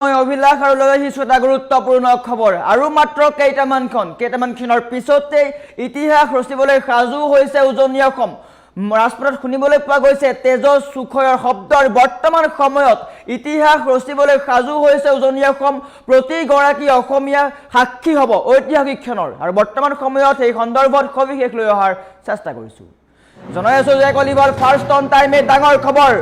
মই অভিলাষ আৰু লৈ আহিছোঁ এটা গুৰুত্বপূৰ্ণ খবৰ আৰু মাত্ৰ কেইটামান ক্ষণৰ পিছতে ইতিহাস ৰচিবলৈ সাজু হৈছে উজনি অসম ৰাজপথত শুনিবলৈ পোৱা গৈছে তেজস সুখয়ৰ শব্দৰ বৰ্তমান সময়ত ইতিহাস ৰচিবলৈ সাজু হৈছে উজনি অসম প্ৰতিগৰাকী অসমীয়া সাক্ষী হ'ব ঐতিহাসিক ক্ষণৰ আৰু বৰ্তমান সময়ত এই সন্দৰ্ভত সবিশেষ লৈ অহাৰ চেষ্টা কৰিছোঁ জনাই আছোঁ যে কলিবাৰ ফাৰ্ষ্ট অন টাইমে ডাঙৰ খবৰ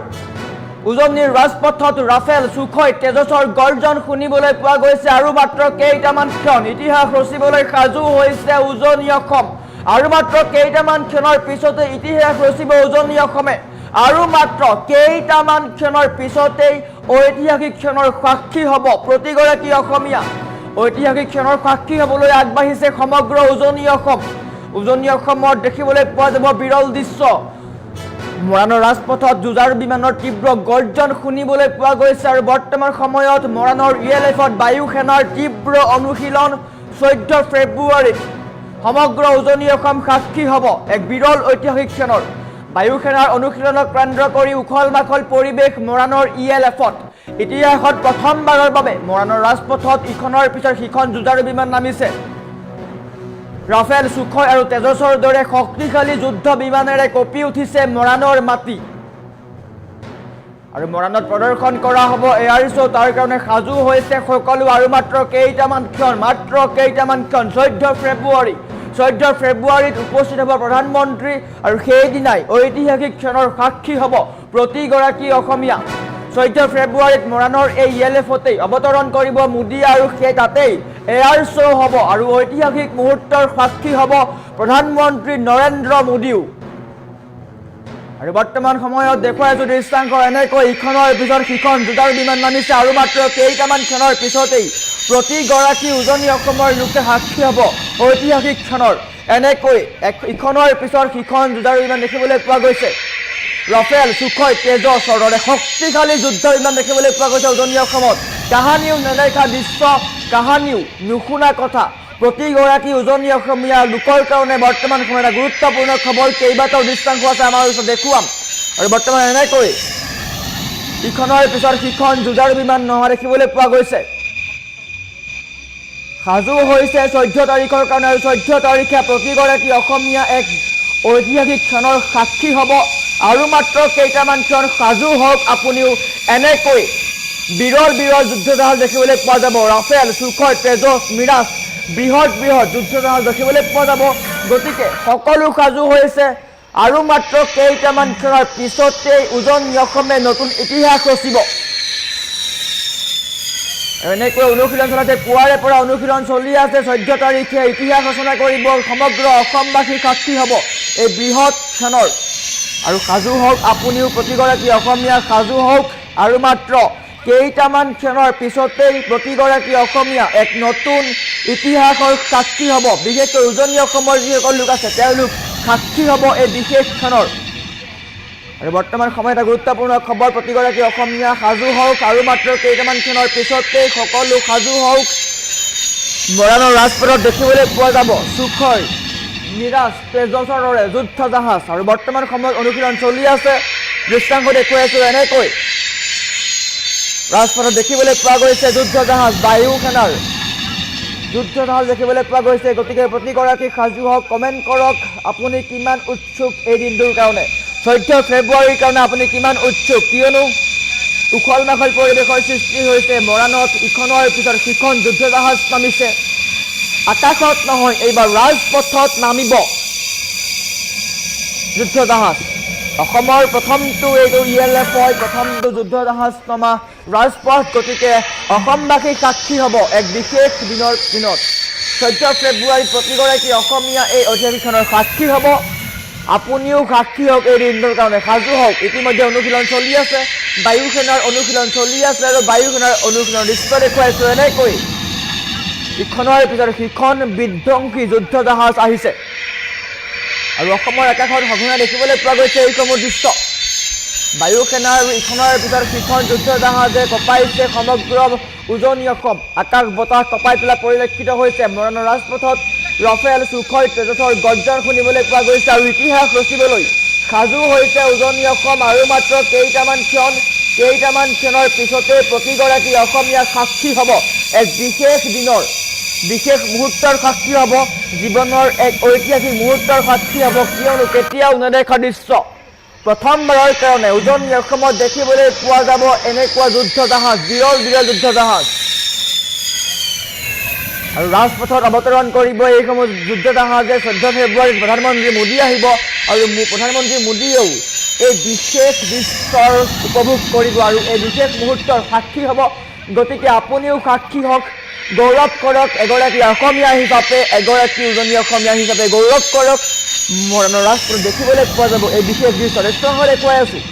উজনিৰ ৰাজপথত ৰাফেল সুখয় তেজসৰ গৰ্জন শুনিবলৈ পোৱা গৈছে আৰু মাত্ৰ কেইটামান ক্ষণ ইতিহাস ৰচিবলৈ সাজু হৈছে উজনি অসম আৰু মাত্ৰ কেইটামান ক্ষণৰ পিছতে ইতিহাস ৰচিব উজনি অসমে আৰু মাত্ৰ কেইটামান ক্ষণৰ পিছতেই ঐতিহাসিক ক্ষণৰ সাক্ষী হ'ব প্ৰতিগৰাকী অসমীয়া ঐতিহাসিক ক্ষণৰ সাক্ষী হ'বলৈ আগবাঢ়িছে সমগ্ৰ উজনি অসমত দেখিবলৈ পোৱা যাব বিৰল দৃশ্য মৰাণৰ ৰাজপথত যুঁজাৰ বিমানৰ তীব্ৰ গৰ্জন শুনিবলৈ পোৱা গৈছে আৰু বৰ্তমান সময়ত মৰাণৰ ইএলএফত বায়ু সেনাৰ তীব্ৰ অনুশীলন 14 ফেব্ৰুৱাৰীত সমগ্ৰ উজনি অসম সাক্ষী হ'ব এক বিৰল ঐতিহাসিক ক্ষণৰ বায়ু সেনাৰ অনুশীলনক কেন্দ্ৰ কৰি উখল মাখল পৰিৱেশ মৰাণৰ ইএলএফত ইতিহাসত প্ৰথমবাৰৰ বাবে মৰাণৰ ৰাজপথত ইখনৰ পিছত সিখন যুঁজাৰ বিমান নামিছে ৰাফেল সুখয় আৰু তেজসৰ দৰে শক্তিশালী যুদ্ধ বিমানেৰে কঁপি উঠিছে মৰাণৰ মাটি আৰু মৰাণত প্ৰদৰ্শন কৰা হ'ব এয়াৰ শ্ব' তাৰ কাৰণে সাজু হৈছে সকলো আৰু মাত্ৰ কেইটামান ক্ষণ 14 ফেব্ৰুৱাৰীত উপস্থিত হ'ব প্ৰধানমন্ত্ৰী আৰু সেইদিনাই ঐতিহাসিক ক্ষণৰ সাক্ষী হ'ব প্ৰতিগৰাকী অসমীয়া 14 ফেব্ৰুৱাৰীত মৰাণৰ এই ইএলএফতেই অৱতৰণ কৰিব মোদী আৰু সেই তাতেই এয়াৰ শ্ব' হ'ব আৰু ঐতিহাসিক মুহূৰ্তৰ সাক্ষী হ'ব প্ৰধানমন্ত্ৰী নৰেন্দ্ৰ মোদীও আৰু বৰ্তমান সময়ত দেখুৱাই আছোঁ দৃশ্যাংশ এনেকৈ ইখনৰ পিছত সিখন যুঁজাৰ বিমান নামিছে আৰু মাত্ৰ কেইটামান ক্ষণৰ পিছতেই প্ৰতিগৰাকী উজনি অসমৰ লোকে সাক্ষী হ'ব ঐতিহাসিক ক্ষণৰ এনেকৈ ইখনৰ পিছত সিখন যুঁজাৰ বিমান দেখিবলৈ পোৱা গৈছে ৰাফেল সুখয় তেজসৰ দৰে শক্তিশালী যুদ্ধ বিমান দেখিবলৈ পোৱা গৈছে উজনি অসমত কাহানিও নেদেখা দৃশ্য কাহানিও নুশুনা কথা প্ৰতিগৰাকী উজনি অসমীয়া লোকৰ কাৰণে বৰ্তমান সময়ত এটা গুৰুত্বপূৰ্ণ খবৰ কেইবাটাও দৃশ্যাংশ আছে আমাৰ ওচৰত দেখুৱাম আৰু বৰ্তমান এনেকৈ ইখনৰ পিছত সিখন যুঁজাৰ বিমান নহা দেখিবলৈ পোৱা গৈছে সাজু হৈছে 14 তাৰিখৰ কাৰণে আৰু 14 তাৰিখে প্ৰতিগৰাকী অসমীয়া এক ঐতিহাসিক ক্ষণৰ সাক্ষী হ'ব আৰু মাত্ৰ কেইটামান ক্ষণ সাজু হওক আপুনিও এনেকৈ বিৰল যুদ্ধ জাহাজ দেখিবলৈ পোৱা যাব ৰাফেল সুখয় তেজস মিৰাজ বৃহৎ যুদ্ধ জাহাজ দেখিবলৈ পোৱা যাব গতিকে সকলো সাজু হৈছে আৰু মাত্ৰ কেইটামান ক্ষণৰ পিছতেই উজনি অসমে নতুন ইতিহাস ৰচিব এনেকৈ অনুশীলন চলাতে পুৱাৰে পৰা অনুশীলন চলি আছে 14 তাৰিখে ইতিহাস ৰচনা কৰিব সমগ্ৰ অসমবাসী সাক্ষী হ'ব এই বৃহৎ ক্ষণৰ আৰু সাজু হওক আপুনিও প্ৰতিগৰাকী অসমীয়া সাজু হওক আৰু মাত্ৰ কেইটামান ক্ষণৰ পিছতেই প্ৰতিগৰাকী অসমীয়া এক নতুন ইতিহাসৰ সাক্ষী হ'ব বিশেষকৈ উজনি অসমৰ যিসকল লোক আছে তেওঁলোক সাক্ষী হ'ব এই বিশেষ ক্ষণৰ আৰু বৰ্তমান সময়ত এটা গুৰুত্বপূৰ্ণ খবৰ প্ৰতিগৰাকী অসমীয়া সাজু হওক আৰু মাত্ৰ কেইটামান ক্ষণৰ পিছতেই সকলো সাজু হওক মৰাণৰ ৰাজপথত দেখিবলৈ পোৱা যাব সুখয় মিৰাজ তেজসৰ দৰে যুদ্ধ জাহাজ আৰু বৰ্তমান সময়ত অনুশীলন চলি আছে দৃশ্যাংশ দেখুৱাই আছোঁ এনেকৈ ৰাজপথত দেখিবলৈ পোৱা গৈছে যুদ্ধ জাহাজ বায়ু সেনাৰ যুদ্ধ জাহাজ দেখিবলৈ পোৱা গৈছে গতিকে প্ৰতিগৰাকী সাজু হওক কমেণ্ট কৰক আপুনি কিমান উৎসুক এই দিনটোৰ কাৰণে 14 ফেব্ৰুৱাৰীৰ কাৰণে আপুনি কিমান উৎসুক কিয়নো উখল মাখল পৰিৱেশৰ সৃষ্টি হৈছে মৰাণত ইখনৰ পিছত সিখন যুদ্ধ জাহাজ নামিছে আকাশত নহয় এইবাৰ ৰাজপথত নামিব যুদ্ধ জাহাজ অসমৰ প্ৰথমটো এইটো ইএলএফ হয় প্ৰথমটো যুদ্ধ জাহাজ নমা ৰাজপথ গতিকে অসমবাসী সাক্ষী হ'ব এক বিশেষ দিনত 14 ফেব্ৰুৱাৰীত প্ৰতিগৰাকী অসমীয়া এই ঐতিহাসিকখনৰ সাক্ষী হ'ব আপুনিও সাক্ষী হওক এই দিনটোৰ কাৰণে সাজু হওক ইতিমধ্যে অনুশীলন চলি আছে বায়ু সেনাৰ অনুশীলন চলি আছে আৰু বায়ু সেনাৰ অনুশীলনৰ দৃশ্য দেখুৱাইছোঁ এনেকৈ ইখনৰ পিছত সিখন বিধ্বংসী যুদ্ধ জাহাজ আহিছে আৰু অসমৰ আকাশত সঘনাই দেখিবলৈ পোৱা গৈছে এইসমূহ দৃশ্য বায়ু সেনাৰ ইখনৰ পিছত সিখন যুদ্ধ জাহাজে কঁপাইছে সমগ্ৰ উজনি অসম আকাশ বতাহ কঁপাই তোলা পৰিলক্ষিত হৈছে মৰাণৰ ৰাজপথত ৰাফেল সুখয় তেজসৰ গৰ্জন শুনিবলৈ পোৱা গৈছে আৰু ইতিহাস ৰচিবলৈ সাজু হৈছে উজনি অসম আৰু মাত্ৰ কেইটামান ক্ষণ কেইটামান ক্ষণৰ পিছতে প্ৰতিগৰাকী অসমীয়া সাক্ষী হ'ব এক বিশেষ দিনৰ বিশেষ মুহূৰ্তৰ সাক্ষী হ'ব জীৱনৰ এক ঐতিহাসিক মুহূৰ্তৰ সাক্ষী হ'ব কিয়নো কেতিয়াও নেদেখা দৃশ্য প্ৰথমবাৰৰ কাৰণে উজনি অসমত দেখিবলৈ পোৱা যাব এনেকুৱা যুদ্ধ জাহাজ বিৰল বিৰল যুদ্ধ জাহাজ আৰু ৰাজপথত অৱতৰণ কৰিব এইসমূহ যুদ্ধ জাহাজে 14 ফেব্ৰুৱাৰীত প্ৰধানমন্ত্ৰী মোদী আহিব আৰু প্ৰধানমন্ত্ৰী মোদীয়েও এই বিশেষ দৃশ্যৰ উপভোগ কৰিব আৰু এই বিশেষ মুহূৰ্তৰ সাক্ষী হ'ব গতিকে আপুনিও সাক্ষী হওক গৌৰৱ কৰক এগৰাকী অসমীয়া হিচাপে এগৰাকী উজনি অসমীয়া হিচাপে গৌৰৱ কৰক মৰাণৰ ৰাজপথত দেখিবলৈ পোৱা যাব এই বিশেষ দৃশ্য দৃশ্যাংশ দেখুৱাই আছোঁ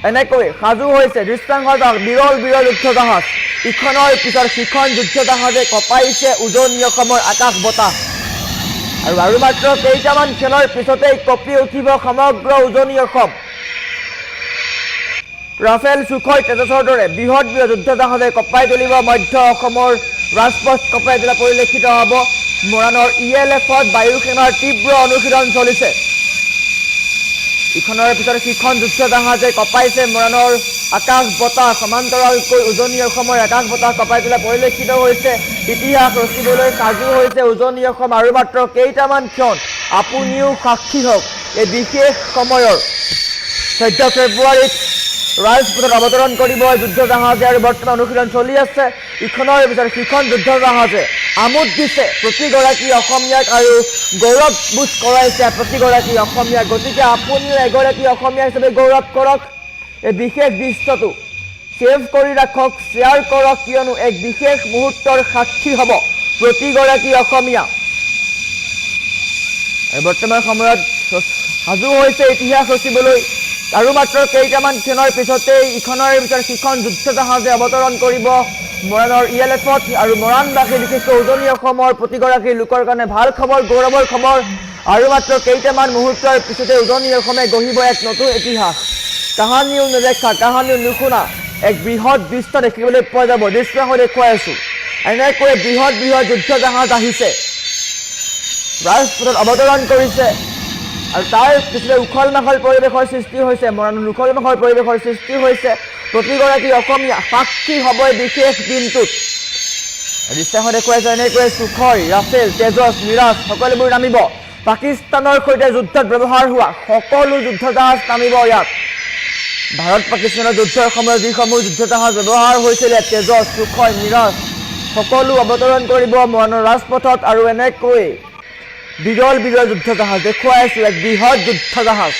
এনেকৈ সাজু হৈছে দৃশ্যাংশ বিৰল বিৰল যুদ্ধ জাহাজ ইখনৰ পিছত সিখন যুদ্ধ জাহাজে কঁপাইছে উজনি অসমৰ আকাশ বতাহ আৰু মাত্ৰ কেইটামান ক্ষণৰ পিছতেই কঁপি উঠিব সমগ্ৰ উজনি অসম ৰাফেল সুখয় তেজসৰ দৰে বৃহৎ বৃহৎ যুদ্ধ জাহাজে কঁপাই তুলিব মধ্য অসমৰ ৰাজপথ কঁপাই তোলা পৰিলক্ষিত হ'ব মৰাণৰ ELFত বায়ু সেনাৰ তীব্ৰ অনুশীলন চলিছে ইখনৰ পিছত সিখন যুদ্ধ জাহাজে কঁপাইছে মৰাণৰ আকাশ বতাহ সমান্তৰালকৈ উজনি অসমৰ আকাশ বতাহ কঁপাই তোলা পৰিলক্ষিত হৈছে ইতিহাস ৰচিবলৈ সাজু হৈছে উজনি অসম আৰু মাত্ৰ কেইটামান ক্ষণ আপুনিও সাক্ষী হওক এই বিশেষ সময়ৰ 14 ফেব্ৰুৱাৰীত ৰাজপথত অৱতৰণ কৰিব যুদ্ধ জাহাজে আৰু বৰ্তমান অনুশীলন চলি আছে ইখনৰ পিছত সিখন যুদ্ধ জাহাজে আমোদ দিছে প্ৰতিগৰাকী অসমীয়াক আৰু গৌৰৱবোধ কৰাইছে প্ৰতিগৰাকী অসমীয়াক গতিকে আপুনিও এগৰাকী অসমীয়া হিচাপে গৌৰৱ কৰক এই বিশেষ দৃশ্যটো সেভ কৰি ৰাখক শ্বেয়াৰ কৰক কিয়নো এক বিশেষ মুহূৰ্তৰ সাক্ষী হ'ব প্ৰতিগৰাকী অসমীয়া বৰ্তমান সময়ত সাজু হৈছে ইতিহাস ৰচিবলৈ আৰু মাত্ৰ কেইটামান ক্ষণৰ পিছতেই ইখনৰ পিছত সিখন যুদ্ধ জাহাজে অৱতৰণ কৰিব মৰাণৰ ELFত আৰু মৰাণবাসী বিশেষকৈ উজনি অসমৰ প্ৰতিগৰাকী লোকৰ কাৰণে ভাল খবৰ গৌৰৱৰ খবৰ আৰু মাত্ৰ কেইটামান মুহূৰ্তৰ পিছতে উজনি অসমে গঢ়িব এক নতুন ইতিহাস কাহানিও নেদেখা কাহানিও নুশুনা এক বৃহৎ দৃশ্য দেখিবলৈ পোৱা যাব দৃশ্যাংশ দেখুৱাই আছোঁ এনেকৈ বৃহৎ বৃহৎ যুদ্ধ জাহাজ আহিছে ৰাজপথত অৱতৰণ কৰিছে আৰু তাৰ পিছতে উখল মাখল পৰিৱেশৰ সৃষ্টি হৈছে মৰাণত উখল মাখল পৰিৱেশৰ সৃষ্টি হৈছে প্ৰতিগৰাকী অসমীয়া সাক্ষী হ'ব বিশেষ দিনটোত দৃশ্যাংশ দেখুৱাইছে এনেকৈ সুখয় ৰাফেল তেজস মিৰাজ সকলোবোৰ নামিব পাকিস্তানৰ সৈতে যুদ্ধত ব্যৱহাৰ হোৱা সকলো যুদ্ধ জাহাজ নামিব ইয়াত ভাৰত পাকিস্তানৰ যুদ্ধৰ সময়ত যিসমূহ যুদ্ধ জাহাজ ব্যৱহাৰ হৈছিলে তেজস সুখয় মিৰাজ সকলো অৱতৰণ কৰিব মৰাণৰ ৰাজপথত আৰু এনেকৈ বিৰল বিৰল যুদ্ধ জাহাজ দেখুৱাই আছোঁ এক বৃহৎ যুদ্ধ জাহাজ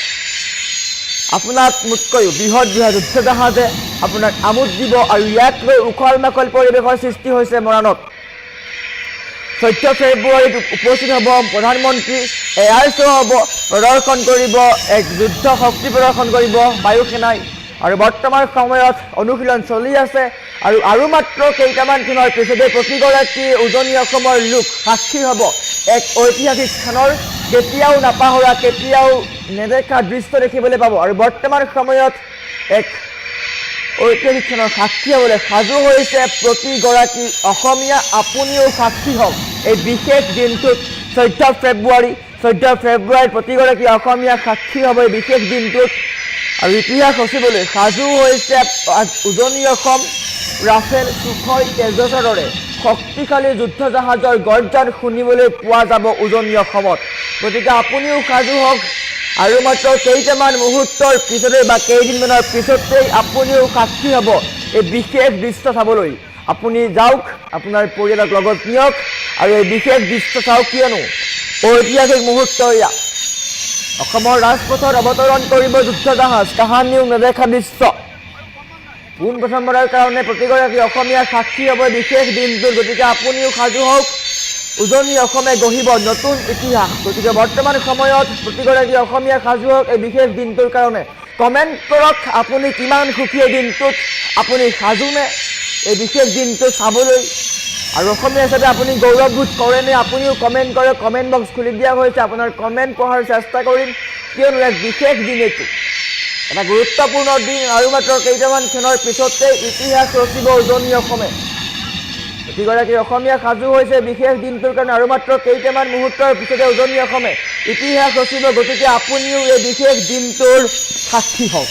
আপোনাক মোতকৈও বৃহৎ বৃহৎ যুদ্ধ জাহাজে আপোনাক আমোদ দিব আৰু ইয়াক লৈ উখল মাখল পৰিৱেশৰ সৃষ্টি হৈছে মৰাণত 14 ফেব্ৰুৱাৰীত উপস্থিত হ'ব প্ৰধানমন্ত্ৰী এয়াৰ শ্ব' হ'ব প্ৰদৰ্শন কৰিব এক যুদ্ধ শক্তি প্ৰদৰ্শন কৰিব বায়ু সেনাই আৰু বৰ্তমান সময়ত অনুশীলন চলি আছে আৰু মাত্ৰ কেইটামান দিনৰ পিছতে প্ৰতিগৰাকী উজনি অসমৰ লোক সাক্ষী হ'ব এক ঐতিহাসিক ক্ষণৰ কেতিয়াও নাপাহৰা কেতিয়াও নেদেখা দৃশ্য দেখিবলৈ পাব আৰু বৰ্তমান সময়ত এক ঐতিহাসিক ক্ষণৰ সাক্ষী হ'বলৈ সাজু হৈছে প্ৰতিগৰাকী অসমীয়া আপুনিও সাক্ষী হওক এই বিশেষ দিনটোত 14 ফেব্ৰুৱাৰীত প্ৰতিগৰাকী অসমীয়া সাক্ষী হ'ব এই বিশেষ দিনটোত আৰু ইতিহাস ৰচিবলৈ সাজু হৈছে উজনি অসম ৰাফেল সুখয় তেজসৰ দৰে শক্তিশালী যুদ্ধ জাহাজৰ গৰ্জন শুনিবলৈ পোৱা যাব উজনি অসমত গতিকে আপুনিও সাজু হওক আৰু মাত্ৰ কেইটামান মুহূৰ্তৰ পিছতে বা কেইদিনমানৰ পিছতেই আপুনিও সাক্ষী হ'ব এই বিশেষ দৃশ্য চাবলৈ আপুনি যাওক আপোনাৰ পৰিয়ালক লগত নিয়ক আৰু এই বিশেষ দৃশ্য চাওক কিয়নো ঐতিহাসিক মুহূৰ্ত এয়া অসমৰ ৰাজপথত অৱতৰণ কৰিব যুদ্ধ জাহাজ কাহানিও নেদেখা দৃশ্য পোনপ্ৰথমবাৰৰ কাৰণে প্ৰতিগৰাকী অসমীয়া সাক্ষী হ'ব বিশেষ দিনটোত গতিকে আপুনিও সাজু হওক উজনি অসমে গঢ়িব নতুন ইতিহাস গতিকে বৰ্তমান সময়ত প্ৰতিগৰাকী অসমীয়া সাজু হওক এই বিশেষ দিনটোৰ কাৰণে কমেণ্ট কৰক আপুনি কিমান সুখী এই দিনটোত আপুনি সাজুনে এই বিশেষ দিনটো চাবলৈ আৰু অসমীয়া হিচাপে আপুনি গৌৰৱবোধ কৰেনে আপুনিও কমেণ্ট কৰক কমেণ্ট বক্স খুলি দিয়া হৈছে আপোনাৰ কমেণ্ট পঢ়াৰ চেষ্টা কৰিম কিয়নো এক বিশেষ দিন এইটো এটা গুৰুত্বপূৰ্ণ দিন আৰু মাত্ৰ কেইটামান ক্ষণৰ পিছতে ইতিহাস ৰচিব উজনি অসমে প্ৰতিগৰাকী অসমীয়া সাজু হৈছে বিশেষ দিনটোৰ কাৰণে আৰু মাত্ৰ কেইটামান মুহূৰ্তৰ পিছতে উজনি অসমে ইতিহাস ৰচিব গতিকে আপুনিও এই বিশেষ দিনটোৰ সাক্ষী হওক